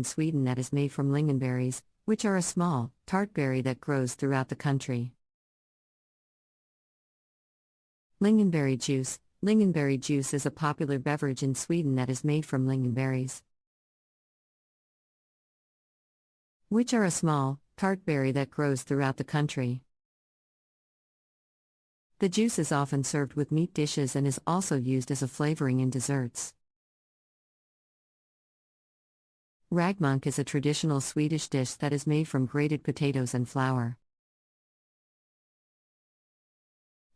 in Sweden that is made from lingonberries, which are a small, tart berry that grows throughout the country. Lingonberry juice. Lingonberry juice is a popular beverage in Sweden that is made from lingonberries, which are a small, tart berry that grows throughout the country. The juice is often served with meat dishes and is also used as a flavoring in desserts. Raggmunk is a traditional Swedish dish that is made from grated potatoes and flour.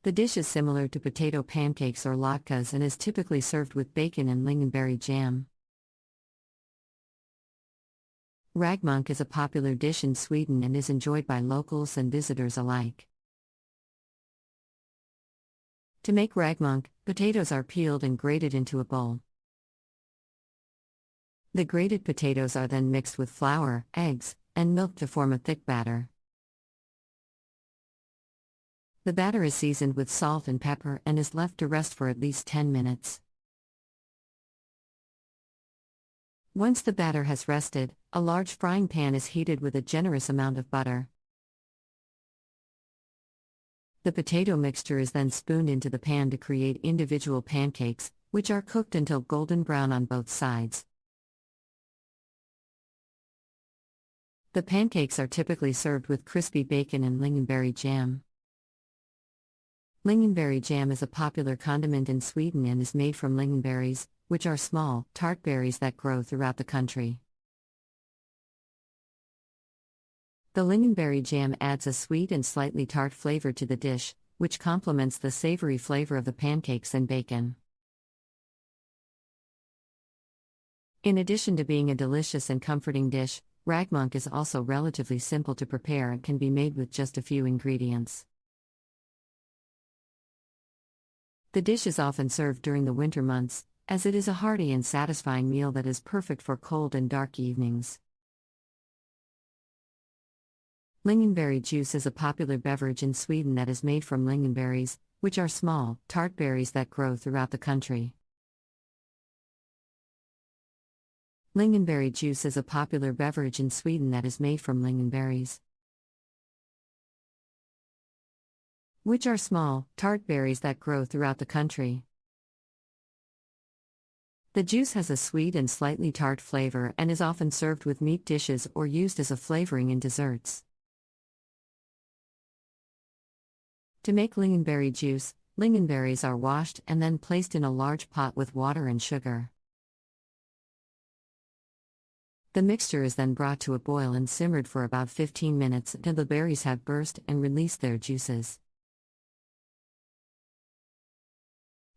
The dish is similar to potato pancakes or latkes and is typically served with bacon and lingonberry jam. Raggmunk is a popular dish in Sweden and is enjoyed by locals and visitors alike. To make raggmunk, potatoes are peeled and grated into a bowl. The grated potatoes are then mixed with flour, eggs, and milk to form a thick batter. The batter is seasoned with salt and pepper and is left to rest for at least 10 minutes. Once the batter has rested, a large frying pan is heated with a generous amount of butter. The potato mixture is then spooned into the pan to create individual pancakes, which are cooked until golden brown on both sides. The pancakes are typically served with crispy bacon and lingonberry jam. Lingonberry jam is a popular condiment in Sweden and is made from lingonberries, which are small, tart berries that grow throughout the country. The lingonberry jam adds a sweet and slightly tart flavor to the dish, which complements the savory flavor of the pancakes and bacon. In addition to being a delicious and comforting dish, raggmunk is also relatively simple to prepare and can be made with just a few ingredients. The dish is often served during the winter months, as it is a hearty and satisfying meal that is perfect for cold and dark evenings. Lingonberry juice is a popular beverage in Sweden that is made from lingonberries, which are small, tart berries that grow throughout the country. Lingonberry juice is a popular beverage in Sweden that is made from lingonberries, which are small, tart berries that grow throughout the country. The juice has a sweet and slightly tart flavor and is often served with meat dishes or used as a flavoring in desserts. To make lingonberry juice, lingonberries are washed and then placed in a large pot with water and sugar. The mixture is then brought to a boil and simmered for about 15 minutes until the berries have burst and released their juices.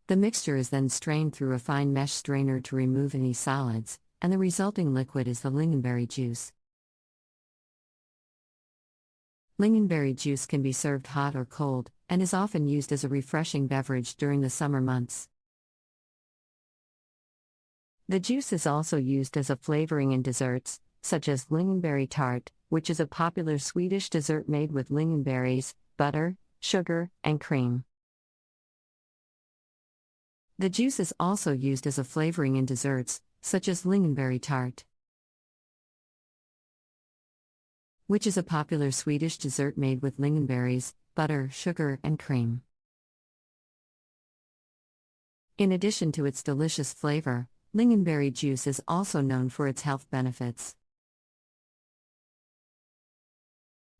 The mixture is then strained through a fine mesh strainer to remove any solids, and the resulting liquid is the lingonberry juice. Lingonberry juice can be served hot or cold, and is often used as a refreshing beverage during the summer months. The juice is also used as a flavoring in desserts, such as lingonberry tart, which is a popular Swedish dessert made with lingonberries, butter, sugar, and cream. The juice is also used as a flavoring in desserts, such as lingonberry tart, which is a popular Swedish dessert made with lingonberries, butter, sugar, and cream. In addition to its delicious flavor, lingonberry juice is also known for its health benefits.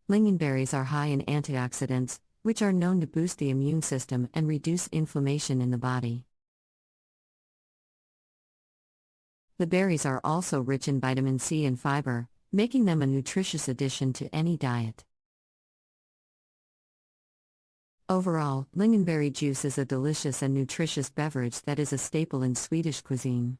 Lingonberries are high in antioxidants, which are known to boost the immune system and reduce inflammation in the body. The berries are also rich in vitamin C and fiber, making them a nutritious addition to any diet. Overall, lingonberry juice is a delicious and nutritious beverage that is a staple in Swedish cuisine.